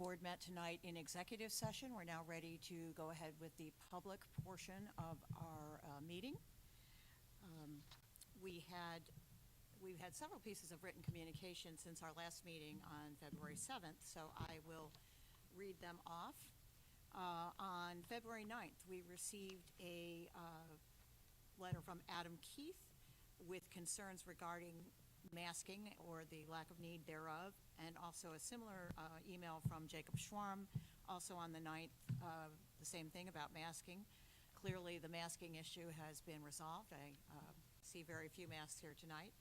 board met tonight in executive session. We're now ready to go ahead with the public portion of our meeting. We've had several pieces of written communication since our last meeting on February 7th, so I will read them off. On February 9th, we received a letter from Adam Keith with concerns regarding masking or the lack of need thereof, and also a similar email from Jacob Schwarm, also on the 9th, the same thing about masking. Clearly, the masking issue has been resolved. I see very few masks here tonight.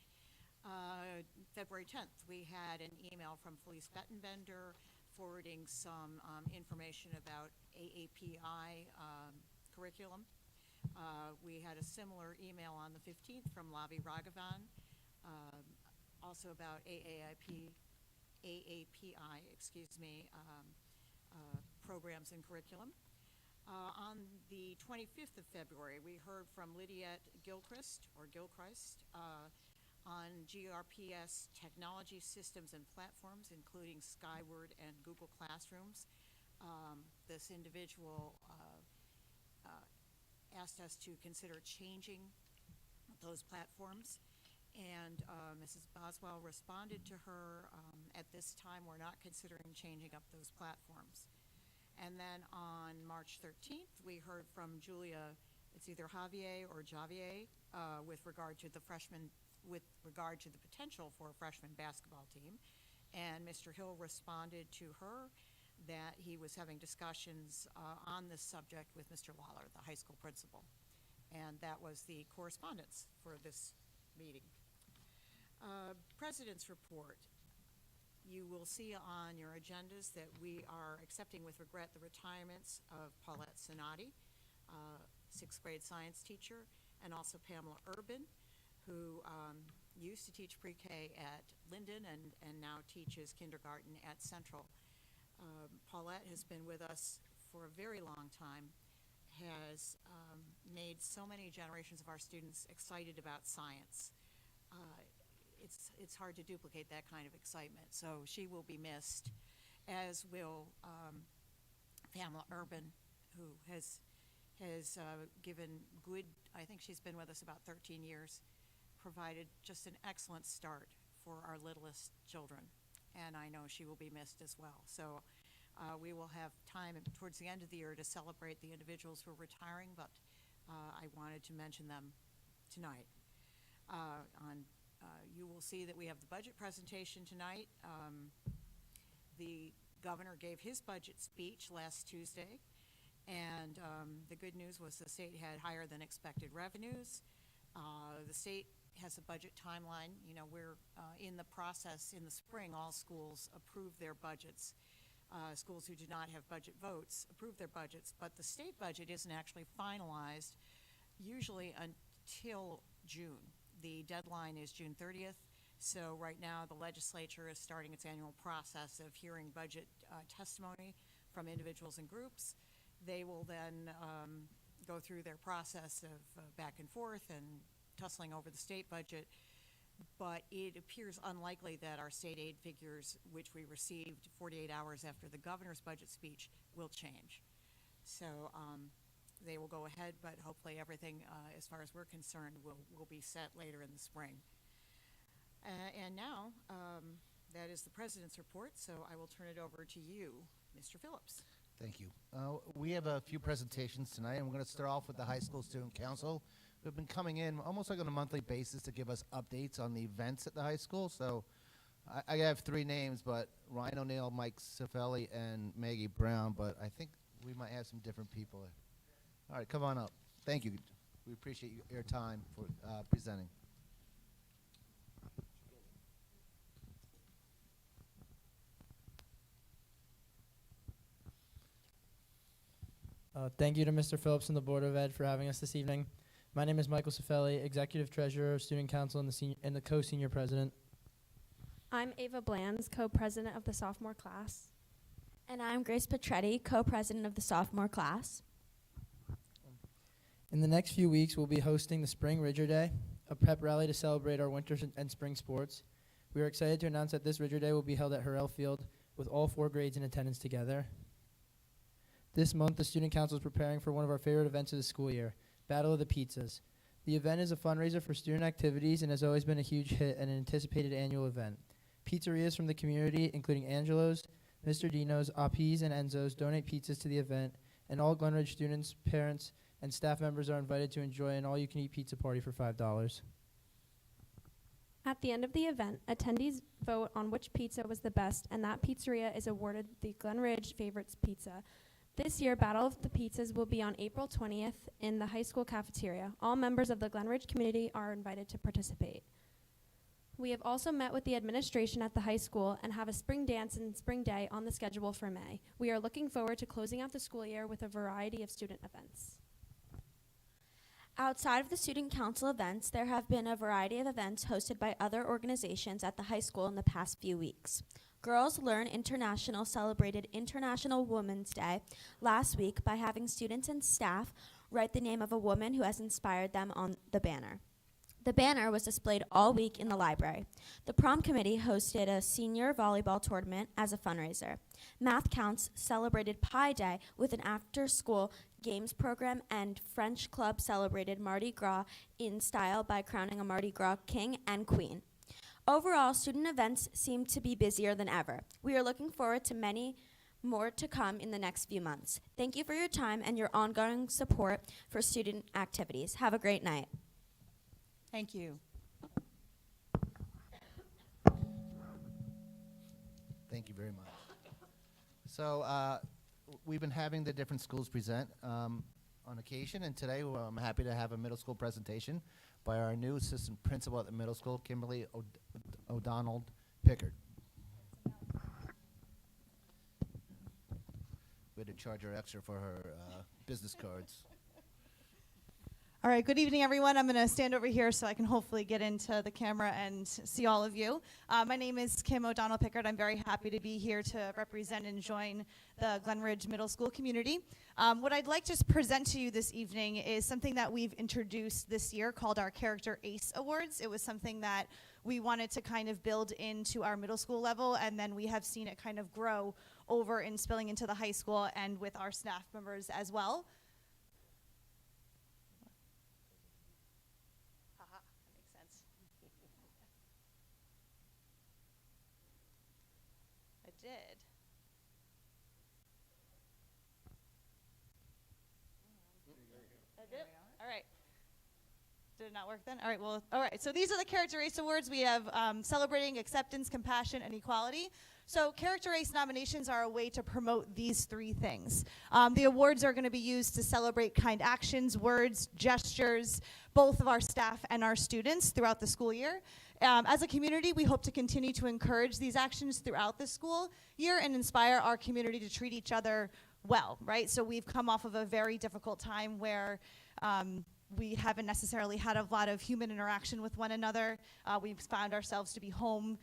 February 10th, we had an email from Felice Bettenbender forwarding some information about AAPI curriculum. We had a similar email on the 15th from Lavi Raghavan, also about AAPI, programs and curriculum. On the 25th of February, we heard from Lydiette Gilchrist on GRPS technology systems and platforms, including Skyward and Google Classrooms. This individual asked us to consider changing those platforms, and Mrs. Boswell responded to her, at this time we're not considering changing up those platforms. And then on March 13th, we heard from Julia, it's either Javier or Javier, with regard to the potential for a freshman basketball team. And Mr. Hill responded to her that he was having discussions on this subject with Mr. Lawler, the high school principal. And that was the correspondence for this meeting. President's report. You will see on your agendas that we are accepting with regret the retirements of Paulette Sonati, 6th grade science teacher, and also Pamela Urban, who used to teach pre-K at Linden and now teaches kindergarten at Central. Paulette has been with us for a very long time, has made so many generations of our students excited about science. It's hard to duplicate that kind of excitement, so she will be missed, as will Pamela Urban, who has given good, I think she's been with us about 13 years, provided just an excellent start for our littlest children, and I know she will be missed as well. So we will have time towards the end of the year to celebrate the individuals who are retiring, but I wanted to mention them tonight. You will see that we have the budget presentation tonight. The governor gave his budget speech last Tuesday, and the good news was the state had higher than expected revenues. The state has a budget timeline. You know, we're in the process. In the spring, all schools approve their budgets. Schools who do not have budget votes approve their budgets, but the state budget isn't actually finalized usually until June. The deadline is June 30th, so right now the legislature is starting its annual process of hearing budget testimony from individuals and groups. They will then go through their process of back and forth and tussling over the state budget, but it appears unlikely that our state aid figures, which we received 48 hours after the governor's budget speech, will change. So they will go ahead, but hopefully everything, as far as we're concerned, will be set later in the spring. And now, that is the President's report, so I will turn it over to you, Mr. Phillips. Thank you. We have a few presentations tonight, and we're going to start off with the High School Student Council, who have been coming in almost like on a monthly basis to give us updates on the events at the high school. So I have three names, but Ryan O'Neill, Mike Cifelli, and Maggie Brown, but I think we might have some different people. All right, come on up. Thank you. We appreciate your time for presenting. Thank you to Mr. Phillips and the Board of Ed for having us this evening. My name is Michael Cifelli, Executive Treasurer of Student Council and the Co-Senior President. I'm Ava Blands, Co-President of the Sophomore Class. And I'm Grace Petretti, Co-President of the Sophomore Class. In the next few weeks, we'll be hosting the Spring Ridger Day, a prep rally to celebrate our winter and spring sports. We are excited to announce that this Ridger Day will be held at Harrell Field with all 4 grades in attendance together. This month, the Student Council is preparing for one of our favorite events of the school year, Battle of the Pizzas. The event is a fundraiser for student activities and has always been a huge hit and an anticipated annual event. Pizzerias from the community, including Angelo's, Mr. Dino's, Api's, and Enzo's, donate pizzas to the event, and all Glenridge students, parents, and staff members are invited to enjoy an all-you-can-eat pizza party for $5. At the end of the event, attendees vote on which pizza was the best, and that pizzeria is awarded the Glenridge Favorites Pizza. This year, Battle of the Pizzas will be on April 20th in the high school cafeteria. All members of the Glenridge community are invited to participate. We have also met with the administration at the high school and have a spring dance and spring day on the schedule for May. We are looking forward to closing out the school year with a variety of student events. Outside of the Student Council events, there have been a variety of events hosted by other organizations at the high school in the past few weeks. Girls Learn International celebrated International Women's Day last week by having students and staff write the name of a woman who has inspired them on the banner. The banner was displayed all week in the library. The prom committee hosted a senior volleyball tournament as a fundraiser. Math Counts celebrated Pi Day with an after-school games program, and French Club celebrated Mardi Gras in style by crowning a Mardi Gras king and queen. Overall, student events seem to be busier than ever. We are looking forward to many more to come in the next few months. Thank you for your time and your ongoing support for student activities. Have a great night. Thank you. Thank you very much. So we've been having the different schools present on occasion, and today I'm happy to have a middle school presentation by our new assistant principal at the middle school, Kimberly O'Donnell Pickard. We had to charge her extra for her business cards. All right, good evening, everyone. I'm going to stand over here so I can hopefully get into the camera and see all of you. My name is Kim O'Donnell Pickard. I'm very happy to be here to represent and join the Glenridge Middle School community. What I'd like to present to you this evening is something that we've introduced this year called our Character ACE Awards. It was something that we wanted to kind of build into our middle school level, and then we have seen it kind of grow over and spilling into the high school and with our staff members as well. Did. I did? All right. Did it not work then? All right, well, all right. So these are the Character ACE Awards. We have celebrating acceptance, compassion, and equality. So Character ACE nominations are a way to promote these 3 things. The awards are going to be used to celebrate kind actions, words, gestures, both of our staff and our students throughout the school year. As a community, we hope to continue to encourage these actions throughout the school year and inspire our community to treat each other well, right? So we've come off of a very difficult time where we haven't necessarily had a lot of human interaction with one another. We've found ourselves to be home,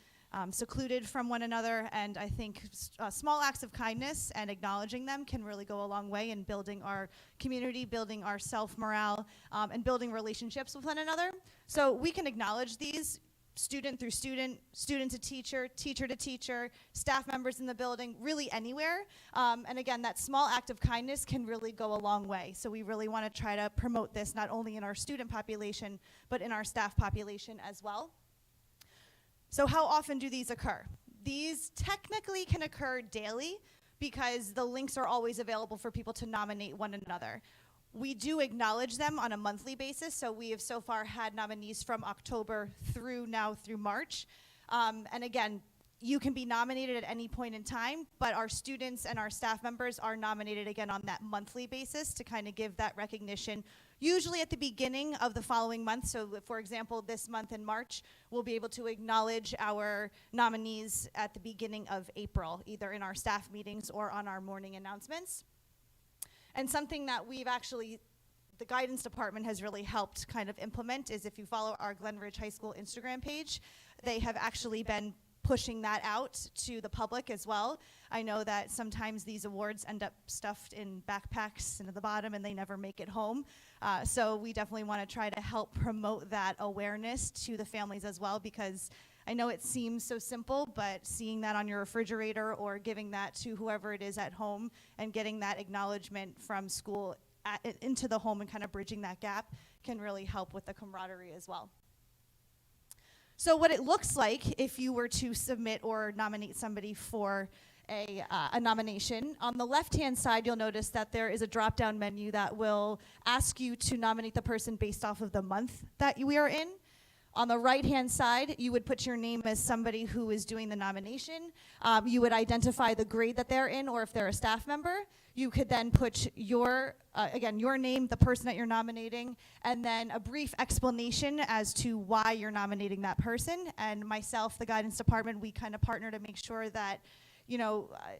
secluded from one another, and I think small acts of kindness and acknowledging them can really go a long way in building our community, building our self-morale, and building relationships with one another. So we can acknowledge these student through student, student to teacher, teacher to teacher, staff members in the building, really anywhere. And again, that small act of kindness can really go a long way. So we really want to try to promote this not only in our student population, but in our staff population as well. So how often do these occur? These technically can occur daily because the links are always available for people to nominate one another. We do acknowledge them on a monthly basis, so we have so far had nominees from October through March. And again, you can be nominated at any point in time, but our students and our staff members are nominated again on that monthly basis to kind of give that recognition, usually at the beginning of the following month. So for example, this month in March, we'll be able to acknowledge our nominees at the beginning of April, either in our staff meetings or on our morning announcements. And something that we've actually, the guidance department has really helped kind of implement is if you follow our Glenridge High School Instagram page, they have actually been pushing that out to the public as well. I know that sometimes these awards end up stuffed in backpacks and at the bottom and they never make it home. So we definitely want to try to help promote that awareness to the families as well, because I know it seems so simple, but seeing that on your refrigerator or giving that to whoever it is at home and getting that acknowledgement from school into the home and kind of bridging that gap can really help with the camaraderie as well. So what it looks like if you were to submit or nominate somebody for a nomination, on the left-hand side, you'll notice that there is a drop-down menu that will ask you to nominate the person based off of the month that we are in. On the right-hand side, you would put your name as somebody who is doing the nomination. You would identify the grade that they're in, or if they're a staff member. You could then put your name, the person that you're nominating, and then a brief explanation as to why you're nominating that person. And myself, the guidance department, we kind of partner to make sure that,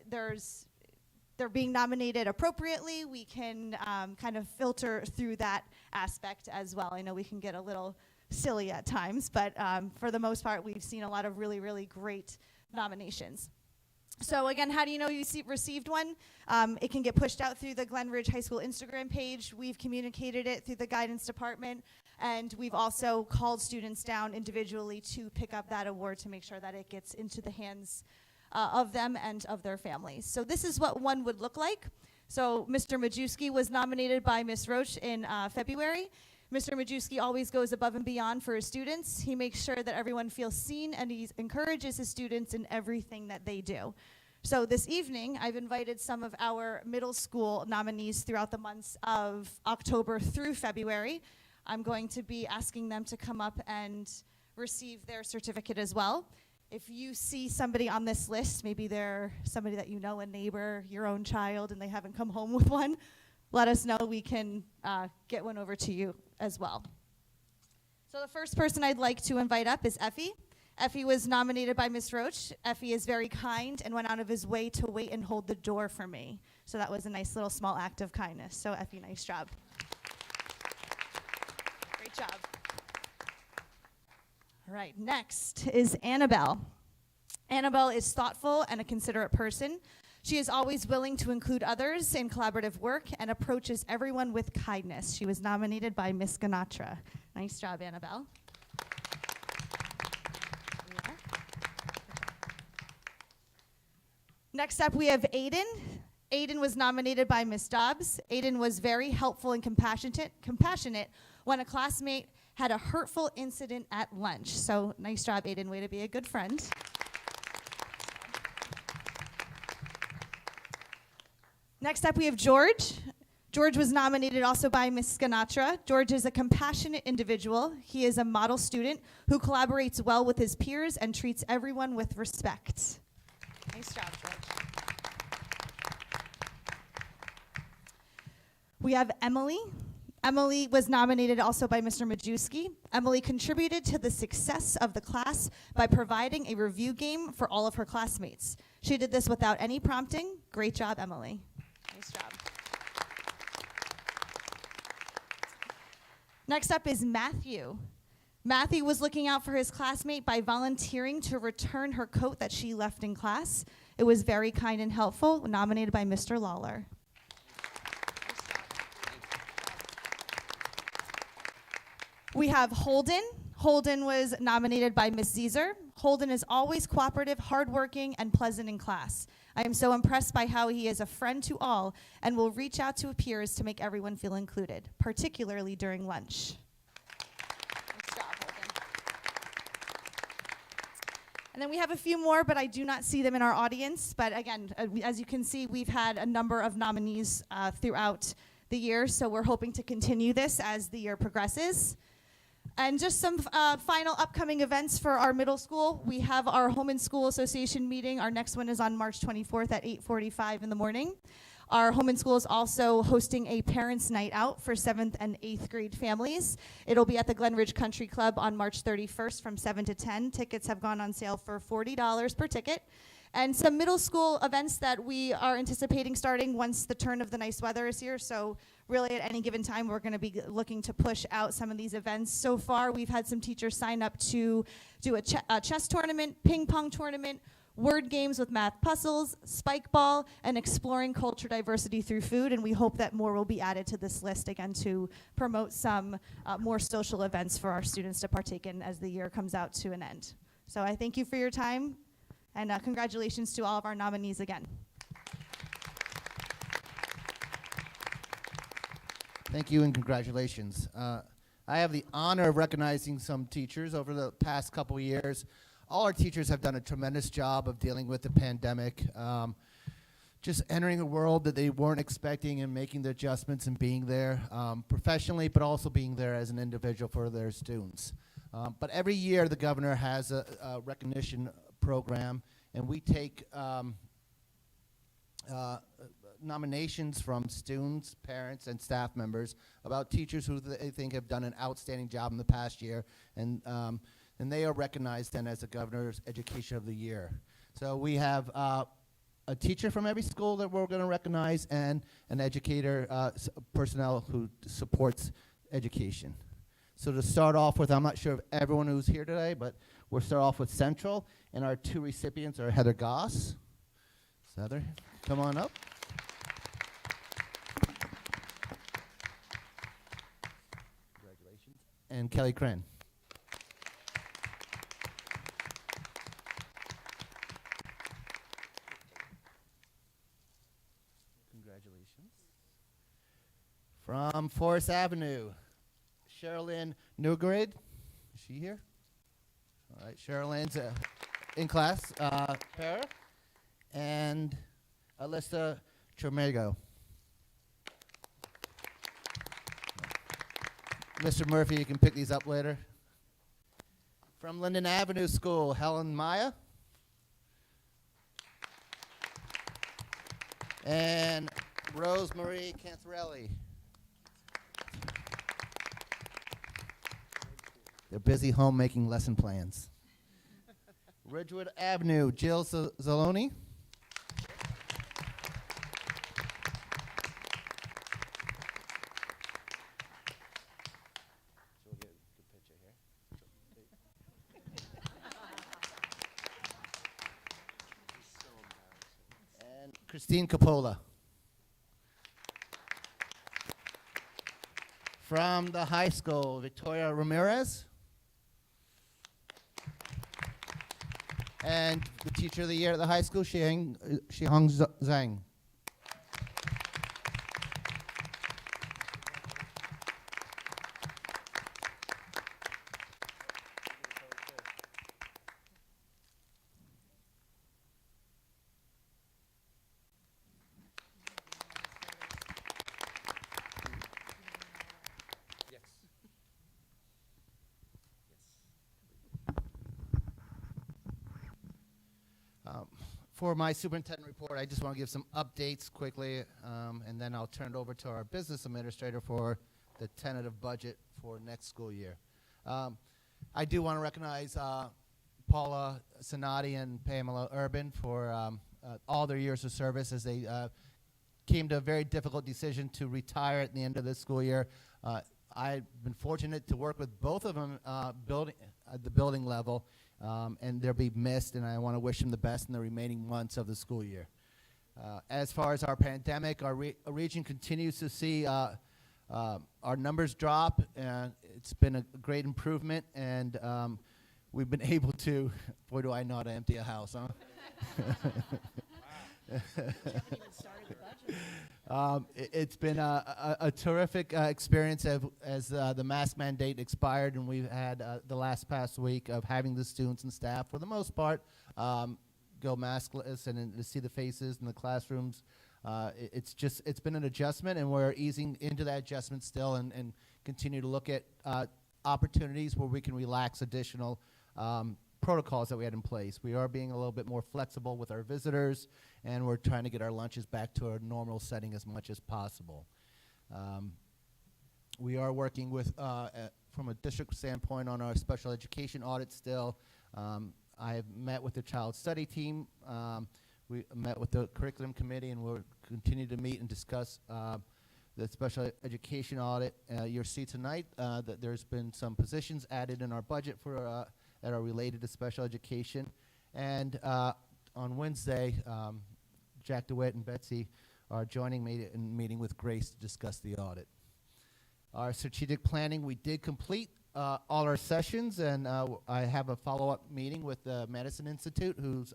they're being nominated appropriately. We can kind of filter through that aspect as well. I know we can get a little silly at times, but for the most part, we've seen a lot of really, really great nominations. So again, how do you know you received one? It can get pushed out through the Glen Ridge High School Instagram page. We've communicated it through the guidance department, and we've also called students down individually to pick up that award to make sure that it gets into the hands of them and of their families. So this is what one would look like. So Mr. Majewski was nominated by Ms. Roach in February. Mr. Majewski always goes above and beyond for his students. He makes sure that everyone feels seen, and he encourages his students in everything that they do. So this evening, I've invited some of our middle school nominees throughout the months of October through February. I'm going to be asking them to come up and receive their certificate as well. If you see somebody on this list, maybe they're somebody that you know, a neighbor, your own child, and they haven't come home with one, let us know. We can get one over to you as well. So the first person I'd like to invite up is Effie. Effie was nominated by Ms. Roach. Effie is very kind and went out of his way to wait and hold the door for me. So that was a nice little small act of kindness. So Effie, nice job. Great job. All right, next is Annabelle. Annabelle is thoughtful and a considerate person. She is always willing to include others in collaborative work and approaches everyone with kindness. She was nominated by Ms. Ganatra. Nice job, Annabelle. Next up, we have Aiden. Aiden was nominated by Ms. Dobbs. Aiden was very helpful and compassionate when a classmate had a hurtful incident at lunch. So nice job, Aiden. Way to be a good friend. Next up, we have George. George was nominated also by Ms. Ganatra. George is a compassionate individual. He is a model student who collaborates well with his peers and treats everyone with respect. Nice job, George. We have Emily. Emily was nominated also by Mr. Majewski. Emily contributed to the success of the class by providing a review game for all of her classmates. She did this without any prompting. Great job, Emily. Nice job. Next up is Matthew. Matthew was looking out for his classmate by volunteering to return her coat that she left in class. It was very kind and helpful, nominated by Mr. Lawler. We have Holden. Holden was nominated by Ms. Zeezer. Holden is always cooperative, hardworking, and pleasant in class. I am so impressed by how he is a friend to all and will reach out to peers to make everyone feel included, particularly during lunch. Nice job, Holden. And then we have a few more, but I do not see them in our audience. But again, as you can see, we've had a number of nominees throughout the year, so we're hoping to continue this as the year progresses. And just some final upcoming events for our middle school. We have our Home and School Association meeting. Our next one is on March 24th at 8:45 in the morning. Our Home and School is also hosting a Parents' Night Out for 7th and 8th grade families. It'll be at the Glen Ridge Country Club on March 31st from 7 to 10. Tickets have gone on sale for $40 per ticket. And some middle school events that we are anticipating starting once the turn of the nice weather is here. So really at any given time, we're going to be looking to push out some of these events. So far, we've had some teachers sign up to do a chess tournament, ping pong tournament, word games with math puzzles, spike ball, and exploring culture diversity through food. And we hope that more will be added to this list, again, to promote some more social events for our students to partake in as the year comes out to an end. So I thank you for your time, and congratulations to all of our nominees again. Thank you and congratulations. I have the honor of recognizing some teachers over the past couple years. All our teachers have done a tremendous job of dealing with the pandemic, just entering a world that they weren't expecting and making the adjustments and being there professionally, but also being there as an individual for their students. But every year the governor has a recognition program, and we take nominations from students, parents, and staff members about teachers who they think have done an outstanding job in the past year, and they are recognized then as the governor's Education of the Year. So we have a teacher from every school that we're going to recognize, and an educator, personnel who supports education. So to start off with, I'm not sure of everyone who's here today, but we'll start off with Central, and our two recipients are Heather Goss. Heather, come on up. Congratulations. And Kelly Cran. Congratulations. From Forest Avenue, Sherilyn Newgrid. Is she here? All right, Sherilyn's in class. Para. And Alyssa Tromego. Mr. Murphy, you can pick these up later. From Linden Avenue School, Helen Maya. And Rosemarie Cantarelli. They're busy home making lesson plans. Ridgewood Avenue, Jill Zaloni. And Christine Capola. From the high school, Victoria Ramirez. And the Teacher of the Year at the high school, Shihong Zhang. For my superintendent report, I just want to give some updates quickly, and then I'll turn it over to our business administrator for the tentative budget for next school year. I do want to recognize Paula Sonati and Pamela Urban for all their years of service as they came to a very difficult decision to retire at the end of this school year. I've been fortunate to work with both of them at the building level. And they'll be missed, and I want to wish them the best in the remaining months of the school year. As far as our pandemic, our region continues to see our numbers drop, and it's been a great improvement, and we've been able to, boy, do I know how to empty a house, huh? It's been a terrific experience as the mask mandate expired, and we've had the past week of having the students and staff, for the most part, go maskless and to see the faces in the classrooms. It's been an adjustment, and we're easing into that adjustment still, and continue to look at opportunities where we can relax additional protocols that we had in place. We are being a little bit more flexible with our visitors, and we're trying to get our lunches back to a normal setting as much as possible. We are working with, from a district standpoint, on our special education audit still. I have met with the child study team. We met with the curriculum committee, and we'll continue to meet and discuss the special education audit. You'll see tonight that there's been some positions added in our budget for that are related to special education. And on Wednesday, Jack DeWitt and Betsy are joining me in meeting with Grace to discuss the audit. Our strategic planning, we did complete all our sessions, and I have a follow-up meeting with the Madison Institute, who's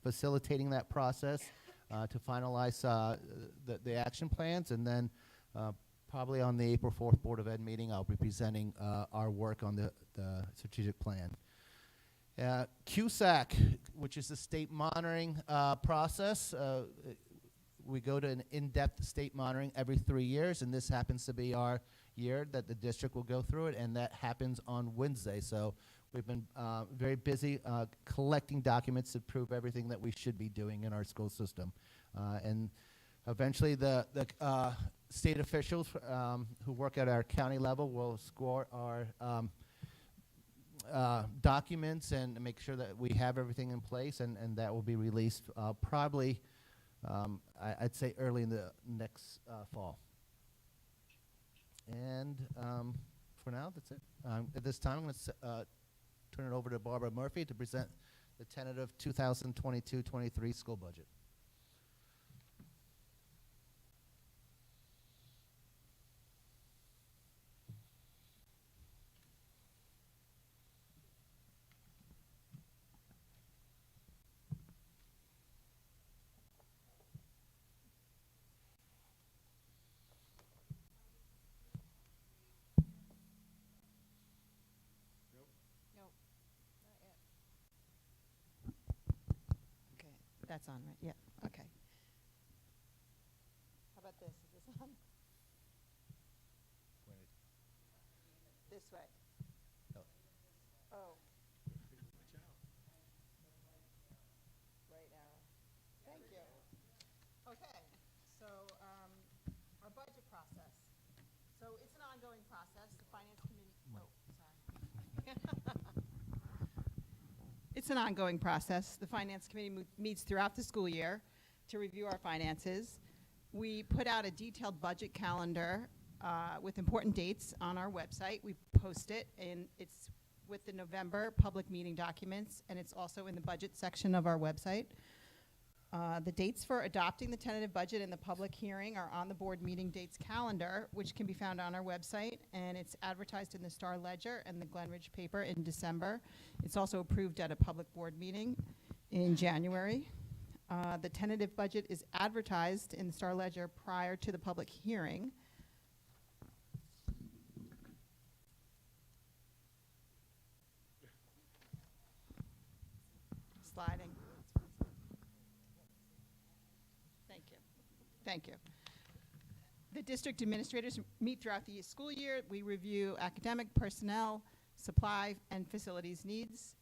facilitating that process to finalize the action plans, and then probably on the April 4th Board of Ed meeting, I'll be presenting our work on the strategic plan. QSAC, which is the state monitoring process. We go to an in-depth state monitoring every 3 years, and this happens to be our year that the district will go through it, and that happens on Wednesday. So we've been very busy collecting documents to prove everything that we should be doing in our school system. And eventually the state officials who work at our county level will score our documents and make sure that we have everything in place, and that will be released probably I'd say early in the next fall. And for now, that's it. At this time, I'm going to turn it over to Barbara Murphy to present the tentative 2022-23 school budget. Okay, that's on, right? Yeah, okay. How about this? Is this on? This way. Oh. Right arrow. Thank you. Okay, so our budget process. So it's an ongoing process. The Finance Committee, sorry. It's an ongoing process. The Finance Committee meets throughout the school year to review our finances. We put out a detailed budget calendar with important dates on our website. We post it, and it's with the November public meeting documents, and it's also in the budget section of our website. The dates for adopting the tentative budget and the public hearing are on the board meeting dates calendar, which can be found on our website, and it's advertised in the Star Ledger and the Glen Ridge paper in December. It's also approved at a public board meeting in January. The tentative budget is advertised in the Star Ledger prior to the public hearing. Sliding. Thank you. The district administrators meet throughout the school year. We review academic, personnel, supply, and facilities needs.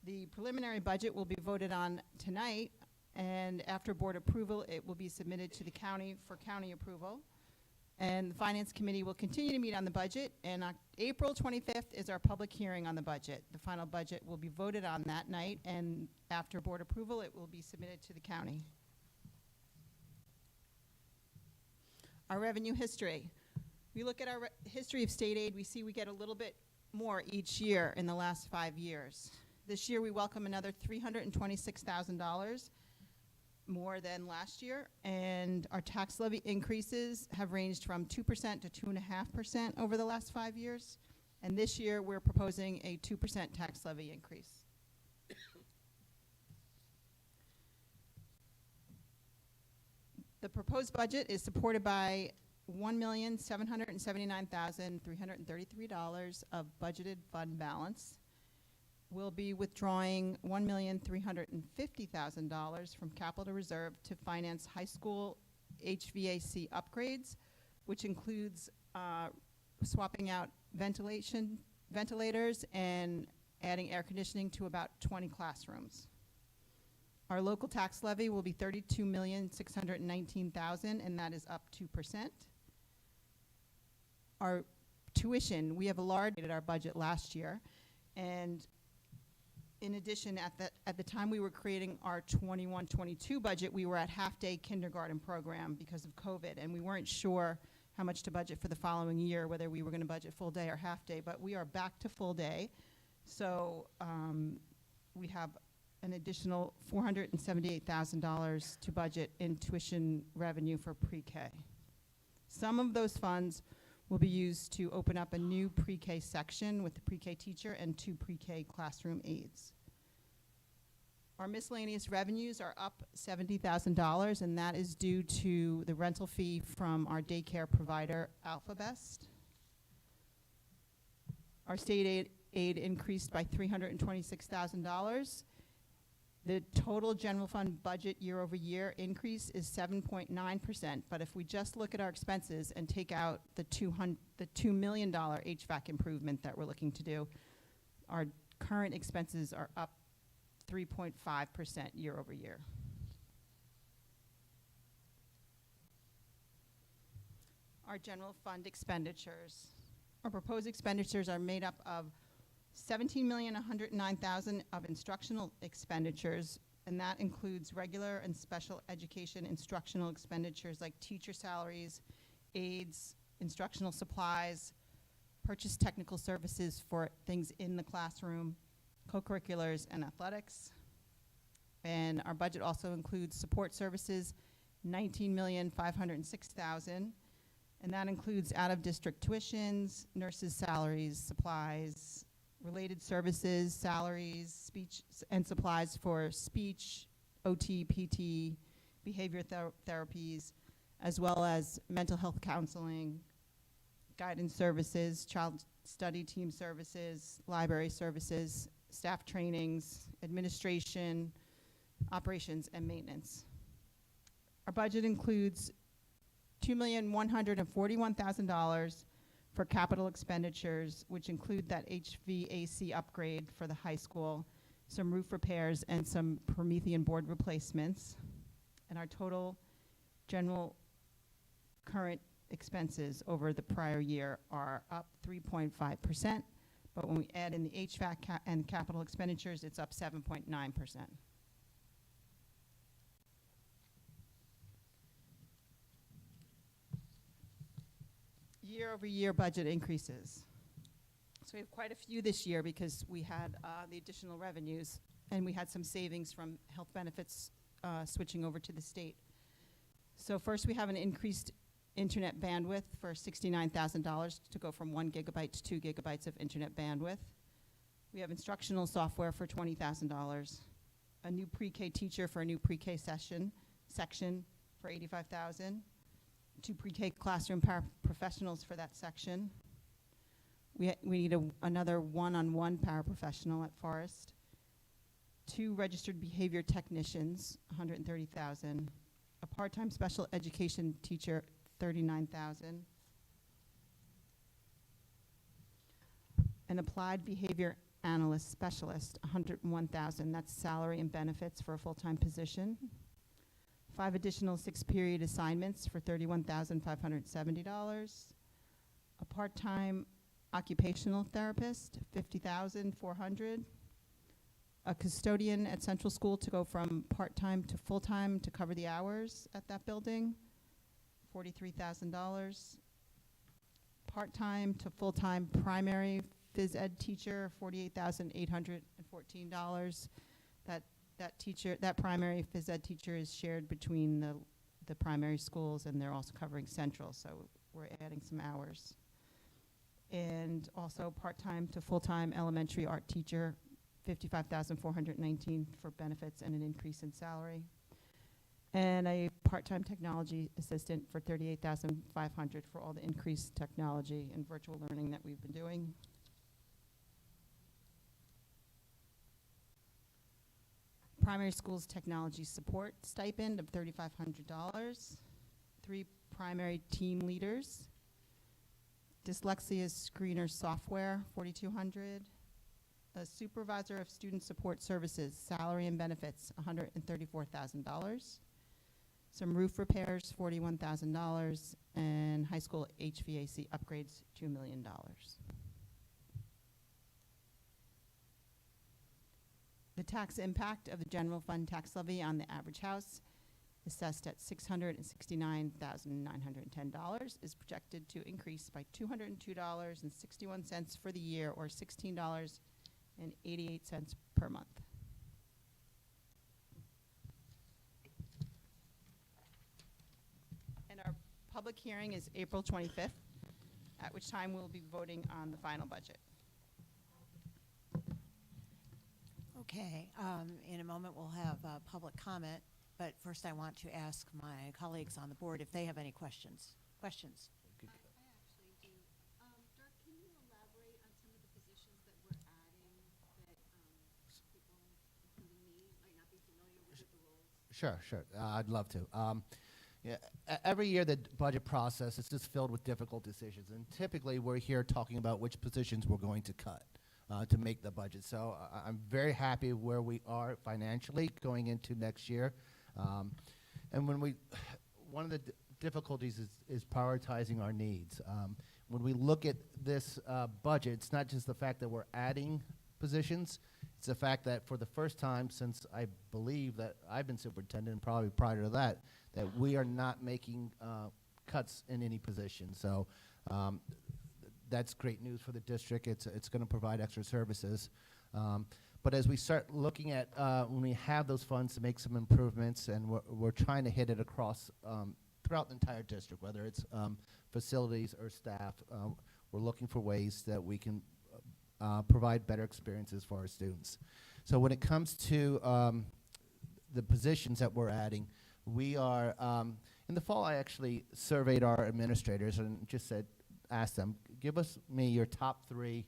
The preliminary budget will be voted on tonight, and after board approval, it will be submitted to the county for county approval. And the Finance Committee will continue to meet on the budget, and April 25th is our public hearing on the budget. The final budget will be voted on that night, and after board approval, it will be submitted to the county. Our revenue history. We look at our history of state aid, we see we get a little bit more each year in the last 5 years. This year we welcome another $326,000 more than last year, and our tax levy increases have ranged from 2% to 2.5% over the last 5 years, and this year we're proposing a 2% tax levy increase. The proposed budget is supported by $1,779,333 of budgeted fund balance. We'll be withdrawing $1,350,000 from capital reserve to finance high school HVAC upgrades, which includes swapping out ventilators and adding air conditioning to about 20 classrooms. Our local tax levy will be $32,619,000, and that is up 2%. Our tuition, we have enlarged our budget last year, and in addition, at the time we were creating our 21-22 budget, we were at half-day kindergarten program because of COVID, and we weren't sure how much to budget for the following year, whether we were going to budget full day or half day, but we are back to full day. So we have an additional $478,000 to budget in tuition revenue for pre-K. Some of those funds will be used to open up a new pre-K section with the pre-K teacher and 2 pre-K classroom aides. Our miscellaneous revenues are up $70,000, and that is due to the rental fee from our daycare provider, AlphaBest. Our state aid increased by $326,000. The total general fund budget year over year increase is 7.9%, but if we just look at our expenses and take out the $2 million HVAC improvement that we're looking to do, our current expenses are up 3.5% year over year. Our general fund expenditures. Our proposed expenditures are made up of $17,109,000 of instructional expenditures, and that includes regular and special education instructional expenditures like teacher salaries, aides, instructional supplies, purchase technical services for things in the classroom, co-curriculars, and athletics. And our budget also includes support services, $19,506,000, and that includes out-of-district tuitions, nurses' salaries, supplies, related services, salaries, speech and supplies for speech, OT, PT, behavior therapies, as well as mental health counseling, guidance services, child study team services, library services, staff trainings, administration, operations, and maintenance. Our budget includes $2,141,000 for capital expenditures, which include that HVAC upgrade for the high school, some roof repairs, and some Promethean board replacements. And our total general current expenses over the prior year are up 3.5%, but when we add in the HVAC and capital expenditures, it's up 7.9%. Year-over-year budget increases. So we have quite a few this year because we had the additional revenues, and we had some savings from health benefits switching over to the state. So first, we have an increased internet bandwidth for $69,000 to go from 1 gigabyte to 2 gigabytes of internet bandwidth. We have instructional software for $20,000, a new pre-K teacher for a new pre-K section for $85,000. 2 pre-K classroom paraprofessionals for that section. We need another one-on-one paraprofessional at Forest. 2 registered behavior technicians, $130,000. A part-time special education teacher, $39,000. An applied behavior analyst specialist, $101,000. That's salary and benefits for a full-time position. 5 additional 6-period assignments for $31,570. A part-time occupational therapist, $50,400. A custodian at Central School to go from part-time to full-time to cover the hours at that building, $43,000. Part-time to full-time primary phys ed teacher, $48,814. That primary phys ed teacher is shared between the primary schools, and they're also covering Central, so we're adding some hours. And also part-time to full-time elementary art teacher, $55,419 for benefits and an increase in salary. And a part-time technology assistant for $38,500 for all the increased technology and virtual learning that we've been doing. Primary schools technology support stipend of $3,500. 3 primary team leaders. Dyslexia screener software, $4,200. A supervisor of student support services, salary and benefits, $134,000. Some roof repairs, $41,000, and high school HVAC upgrades, $2 million. The tax impact of the general fund tax levy on the average house, assessed at $669,910, is projected to increase by $202.61 for the year, or $16.88 per month. And our public hearing is April 25th at which time we'll be voting on the final budget. Okay, in a moment we'll have public comment, but first I want to ask my colleagues on the board if they have any questions. Questions? I actually do. Dirk, can you elaborate on some of the positions that we're adding that people, including me, might not be familiar with the roles? Sure. I'd love to. Yeah, every year the budget process is just filled with difficult decisions, and typically we're here talking about which positions we're going to cut to make the budget. So I'm very happy where we are financially going into next year. And one of the difficulties is prioritizing our needs. When we look at this budget, it's not just the fact that we're adding positions, it's the fact that for the first time since I believe that I've been superintendent, and probably prior to that we are not making cuts in any position. So that's great news for the district. It's going to provide extra services. But as we start looking at when we have those funds to make some improvements, and we're trying to hit it across throughout the entire district, whether it's facilities or staff, we're looking for ways that we can provide better experiences for our students. So when it comes to the positions that we're adding, we are, in the fall I actually surveyed our administrators and just asked them, give me your top 3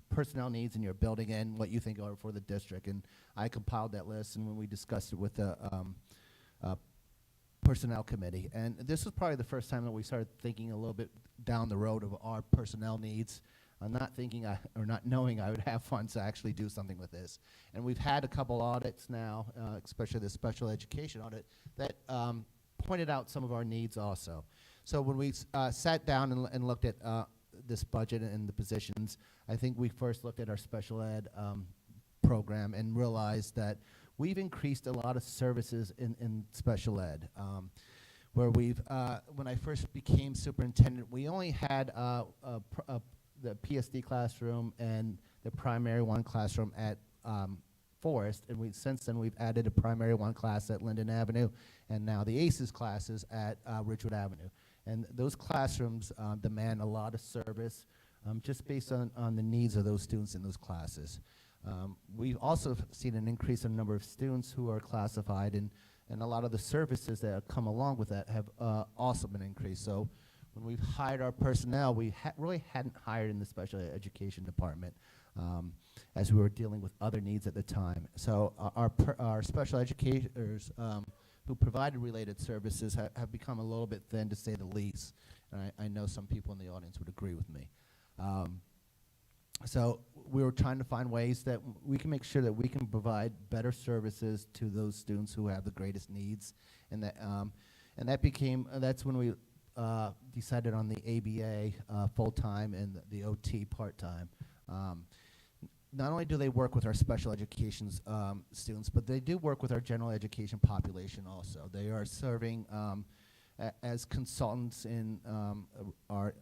personnel needs in your building and what you think are for the district. And I compiled that list, and when we discussed it with the personnel committee. And this was probably the first time that we started thinking a little bit down the road of our personnel needs. Not thinking or not knowing I would have funds to actually do something with this. And we've had a couple audits now, especially the special education audit, that pointed out some of our needs also. So when we sat down and looked at this budget and the positions, I think we first looked at our special ed program and realized that we've increased a lot of services in special ed. Where when I first became superintendent, we only had the PSD classroom and the primary 1 classroom at Forest, and since then we've added a primary 1 class at Linden Avenue, and now the ACES classes at Ridgewood Avenue. And those classrooms demand a lot of service just based on the needs of those students in those classes. We've also seen an increase in the number of students who are classified, and a lot of the services that have come along with that have also been increased. So when we've hired our personnel, we really hadn't hired in the special education department as we were dealing with other needs at the time. So our special educators who provided related services have become a little bit thin, to say the least. And I know some people in the audience would agree with me. So we were trying to find ways that we can make sure that we can provide better services to those students who have the greatest needs, and that's when we decided on the ABA full-time and the OT part-time. Not only do they work with our special education students, but they do work with our general education population also. They are serving as consultants in our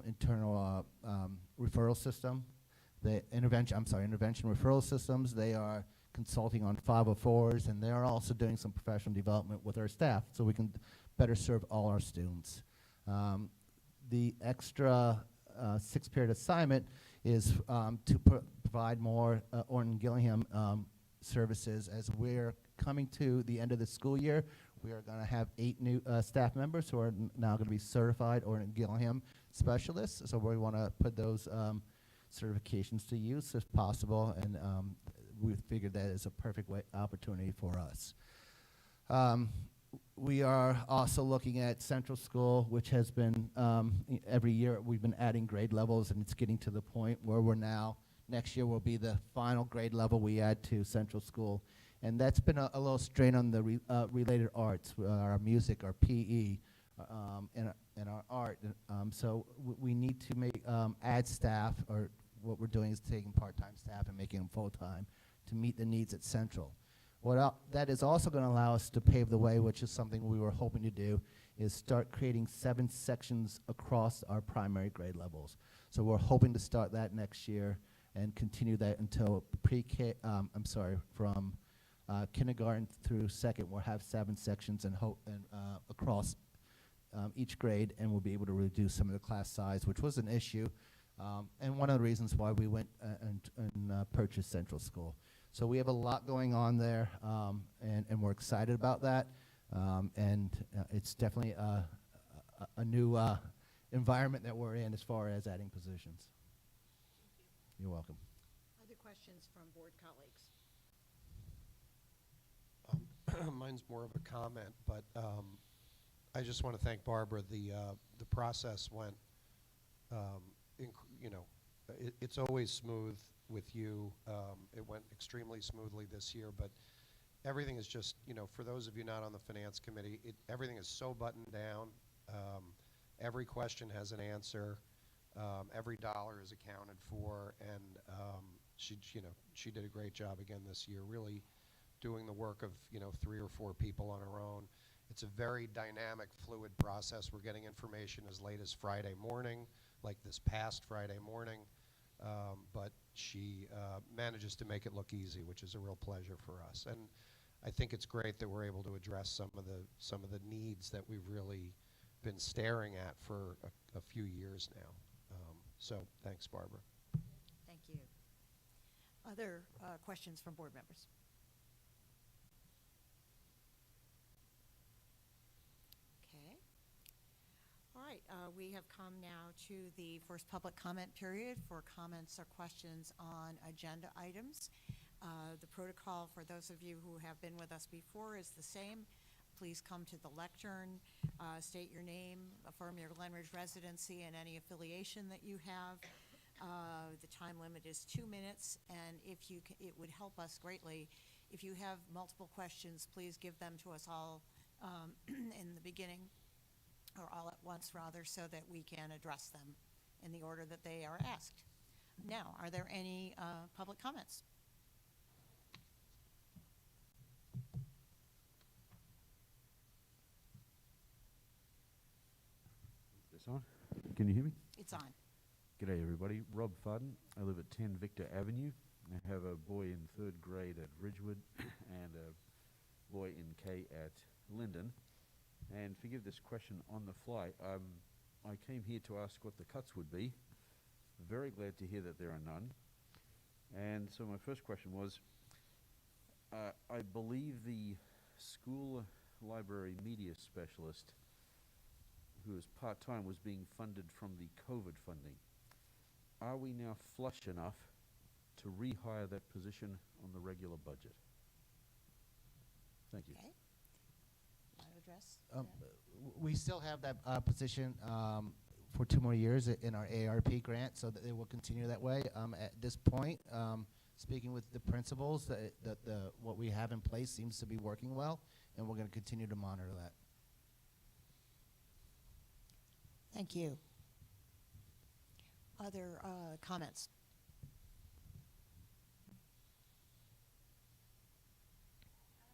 internal referral system, the intervention referral systems. They are consulting on 504s, and they are also doing some professional development with our staff so we can better serve all our students. The extra 6-period assignment is to provide more Orton-Gillingham services. As we're coming to the end of the school year, we are going to have 8 new staff members who are now going to be certified Orton-Gillingham specialists. So we want to put those certifications to use if possible, and we figured that is a perfect opportunity for us. We are also looking at Central School, which has been, every year we've been adding grade levels, and it's getting to the point where we're now, next year will be the final grade level we add to Central School. And that's been a little strain on the related arts, our music, our PE, and our art. So we need to add staff, or what we're doing is taking part-time staff and making them full-time to meet the needs at Central. That is also going to allow us to pave the way, which is something we were hoping to do, is start creating 7 sections across our primary grade levels. So we're hoping to start that next year and continue that until from kindergarten through 2nd, we'll have 7 sections and across each grade, and we'll be able to reduce some of the class size, which was an issue, and one of the reasons why we went and purchased Central School. So we have a lot going on there, and we're excited about that, and it's definitely a new environment that we're in as far as adding positions. You're welcome. Other questions from board colleagues? Mine's more of a comment, but I just want to thank Barbara. The process went, it's always smooth with you. It went extremely smoothly this year, but everything is just, for those of you not on the finance committee, everything is so buttoned down. Every question has an answer. Every dollar is accounted for, and she did a great job again this year, really doing the work of 3 or 4 people on her own. It's a very dynamic, fluid process. We're getting information as late as Friday morning, like this past Friday morning, but she manages to make it look easy, which is a real pleasure for us. And I think it's great that we're able to address some of the needs that we've really been staring at for a few years now. So thanks, Barbara. Thank you. Other questions from board members? Okay. All right, we have come now to the first public comment period for comments or questions on agenda items. The protocol for those of you who have been with us before is the same. Please come to the lectern, state your name, affirm your Glen Ridge residency and any affiliation that you have. The time limit is 2 minutes, and if you it would help us greatly if you have multiple questions. Please give them to us all in the beginning, or all at once rather, so that we can address them in the order that they are asked. Now, are there any public comments? This on? Can you hear me? It's on. G'day everybody, Rob Fudden. I live at 10 Victor Avenue. I have a boy in 3rd grade at Ridgewood and a boy in K at Linden. And forgive this question on the fly. I came here to ask what the cuts would be. Very glad to hear that there are none. And so my first question was, I believe the school library media specialist who is part-time was being funded from the COVID funding. Are we now flush enough to rehire that position on the regular budget? Thank you. Okay. Want to address? We still have that position for 2 more years in our ARP grant, so that it will continue that way. At this point, speaking with the principals, what we have in place seems to be working well, and we're going to continue to monitor that. Thank you. Other comments?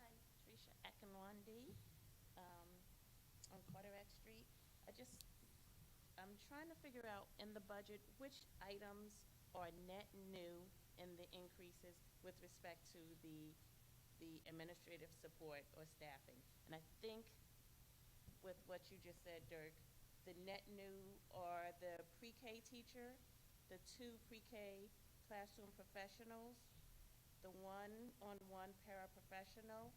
Hi, Tricia Akinwande, on Carteret Street. I'm trying to figure out in the budget which items are net new in the increases with respect to the administrative support or staffing. And I think with what you just said, Dirk, the net new are the pre-K teacher, the 2 pre-K classroom professionals, the 1-on-1 paraprofessional.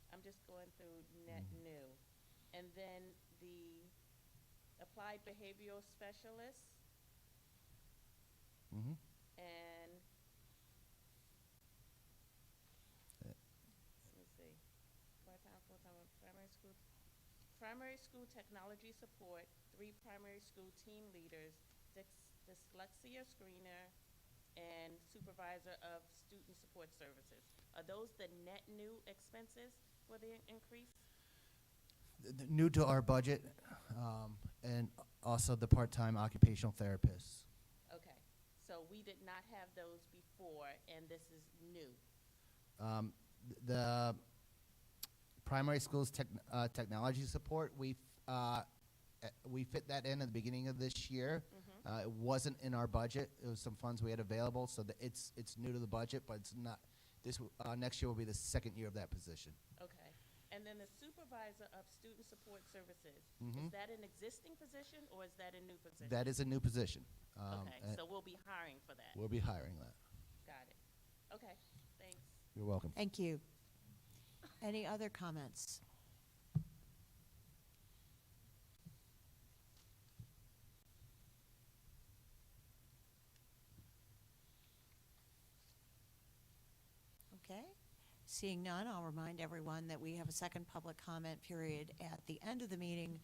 I'm just going through net new. And then the applied behavioral specialist, Mm-hmm. and let me see, part-time, full-time, primary school technology support, 3 primary school team leaders, dyslexia screener, and supervisor of student support services. Are those the net new expenses for the increase? New to our budget, and also the part-time occupational therapists. Okay, so we did not have those before, and this is new. The primary schools technology support, we fit that in at the beginning of this year. It wasn't in our budget. It was some funds we had available, so that it's new to the budget, but it's not. This next year will be the 2nd year of that position. Okay, and And then the supervisor of student support services, Mhm. is that an existing position or is that a new position? That is a new position. Okay, and so we'll be hiring for that. we'll be hiring that. Got it. Okay, thanks. You're welcome. Thank you. Any other comments? Okay. Seeing none, I'll remind everyone that we have a second public comment period at the end of the meeting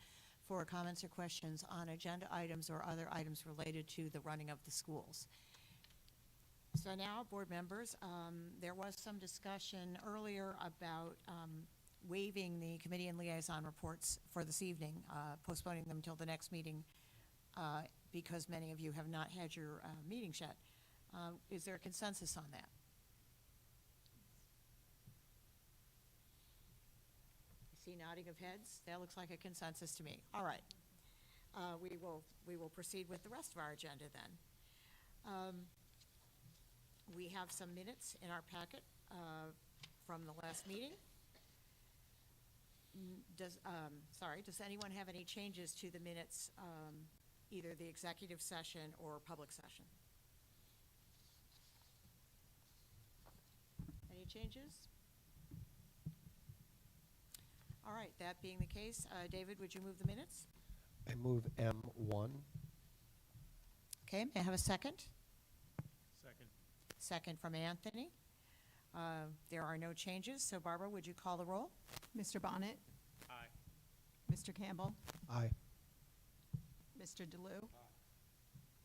for comments or questions on agenda items or other items related to the running of the schools. So now, board members, there was some discussion earlier about waiving the committee and liaison reports for this evening, postponing them till the next meeting because many of you have not had your meetings yet. Is there a consensus on that? I see nodding of heads. That looks like a consensus to me. All right. We will proceed with the rest of our agenda then. We have some minutes in our packet from the last meeting. Does anyone have any changes to the minutes, either the executive session or public session? Any changes? All right, that being the case, David, would you move the minutes? I move M1. Okay, may I have a second? Second. Second from Anthony. There are no changes, so Barbara, would you call the roll? Mr. Bonnet, Aye. Mr. Campbell, Aye. Mr. DeLu,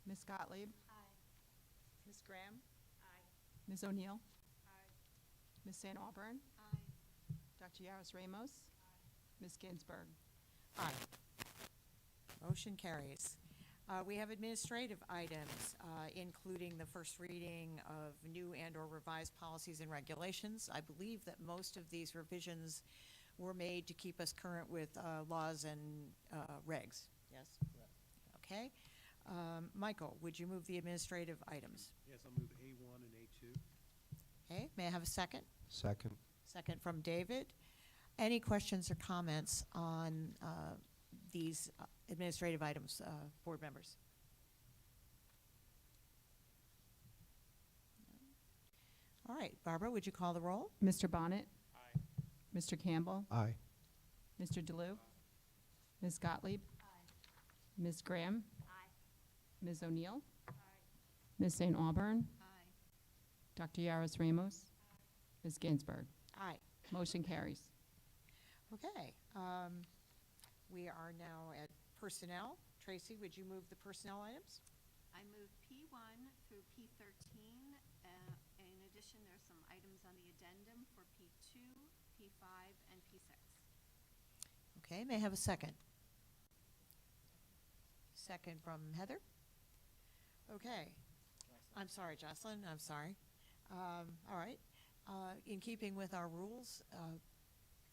Ms. Gottlieb, Aye. Ms. Graham, Aye. Ms. O'Neill, Aye. Ms. St. Auburn, Aye. Dr. Yaros Ramos, Ms. Ginsburg. Aye. Motion carries. We have administrative items, including the first reading of new and/or revised policies and regulations. I believe that most of these revisions were made to keep us current with laws and regs. Yes? Okay. Michael, would you move the administrative items? Yes, I'll move A1 and A2. Okay, may I have a second? Second. Second from David. Any questions or comments on these administrative items, board members? All right, Barbara, would you call the roll? Mr. Bonnet, Aye. Mr. Campbell, Aye. Mr. DeLu, Ms. Gottlieb, Ms. Graham, Aye. Ms. O'Neill, Aye. Ms. St. Auburn, Aye. Dr. Yaros Ramos, Ms. Ginsburg. Aye. Motion carries. Okay. We are now at personnel. Tracy, would you move the personnel items? I move P1 through P13. In addition, there are some items on the addendum for P2, P5, and P6. Okay, may I have a second? Second from Heather? Okay. I'm sorry, Jocelyn, I'm sorry. All right. In keeping with our rules,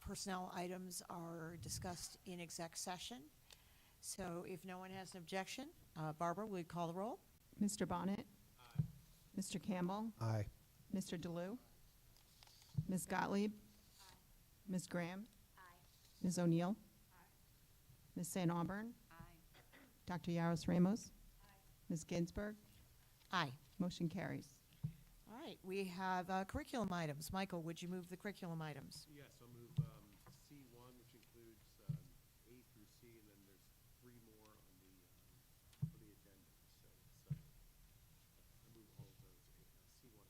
personnel items are discussed in exec session. So if no one has an objection, Barbara, will you call the roll? Mr. Bonnet, Aye. Mr. Campbell, Aye. Mr. DeLu, Ms. Gottlieb, Ms. Graham, Aye. Ms. O'Neill, Aye. Ms. St. Auburn, Aye. Dr. Yaros Ramos, Ms. Ginsburg. Aye. Motion carries. All right, we have curriculum items. Michael, would you move the curriculum items? Yes, I'll move C1, which includes A through C, and then there's 3 more on the agenda. So I move all of those C1.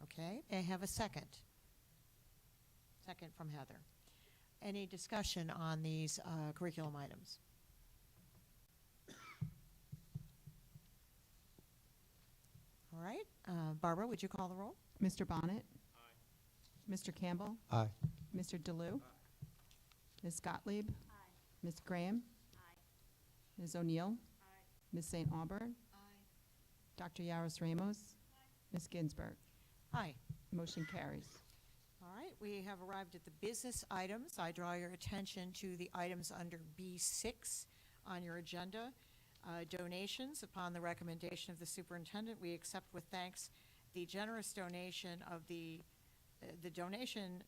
Okay, may I have a second? Second from Heather. Any discussion on these curriculum items? All right, Barbara, would you call the roll? Mr. Bonnet, Aye. Mr. Campbell, Aye. Mr. DeLu, Ms. Gottlieb, Aye. Ms. Graham, Aye. Ms. O'Neill, Aye. Ms. St. Auburn, Aye. Dr. Yaros Ramos, Ms. Ginsburg. Aye. Motion carries. All right, we have arrived at the business items. I draw your attention to the items under B6 on your agenda. Donations. Upon the recommendation of the superintendent, we accept with thanks the generous donation of the donation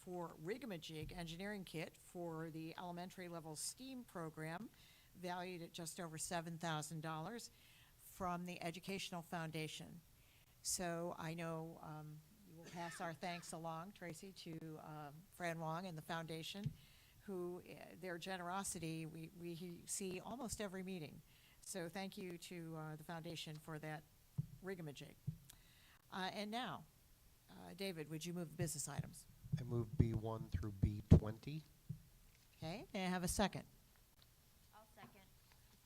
for Rigamajig engineering kit for the elementary level STEAM program, valued at just over $7,000 from the Educational Foundation. So I know you will pass our thanks along, Tracy, to Fran Wong and the foundation, who their generosity we see almost every meeting. So thank you to the foundation for that rigamajig. And now, David, would you move the business items? I move B1 through B20. Okay, may I have a second? I'll second.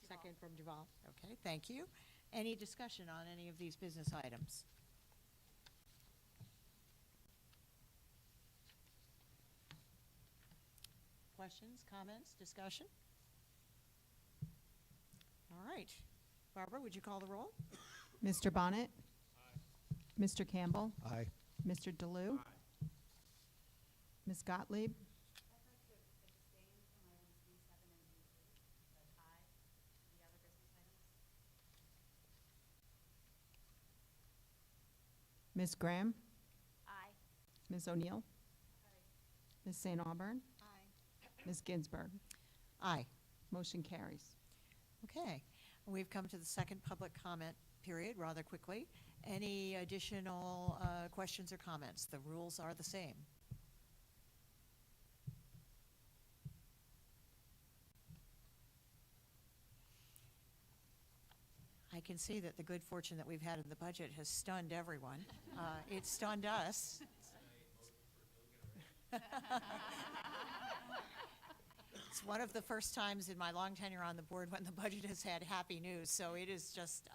Second from Duval. Okay, thank you. Any discussion on any of these business items? Questions, comments, discussion? All right. Barbara, would you call the roll? Mr. Bonnet? Mr. Campbell? Aye. Mr. DeLue? Ms. Gottlieb? Ms. Graham? Aye. Ms. O'Neill? Ms. St. Auburn? Aye. Ms. Ginsburg? Aye. Motion carries. Okay. We've come to the second public comment period rather quickly. Any additional questions or comments? The rules are the same. I can see that the good fortune that we've had in the budget has stunned everyone. It stunned us. It's one of the first times in my long tenure on the board when the budget has had happy news, so it is just,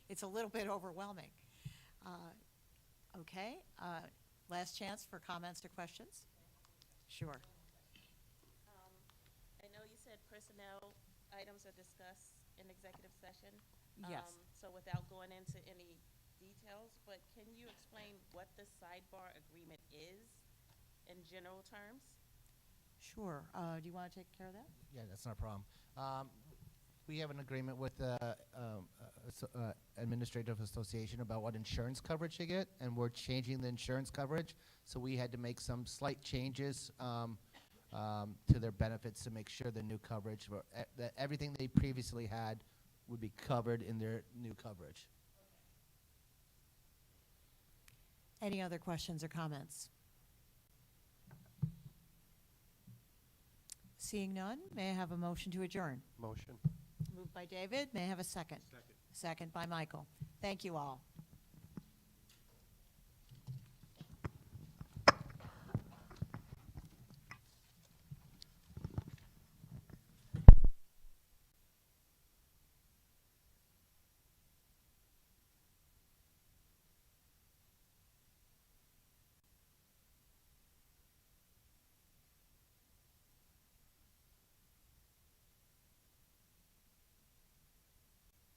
it's a little bit overwhelming. Okay, last chance for comments or questions? Sure. I know you said personnel items are discussed in executive session. Yes. So without going into any details, but can you explain what the sidebar agreement is in general terms? Sure. Do you want to take care of that? Yeah, that's not a problem. We have an agreement with the Administrative Association about what insurance coverage you get, and we're changing the insurance coverage. So we had to make some slight changes to their benefits to make sure the new coverage, that everything they previously had would be covered in their new coverage. Any other questions or comments? Seeing none, may I have a motion to adjourn? Motion. Moved by David. May I have a second? Second. Second by Michael. Thank you all.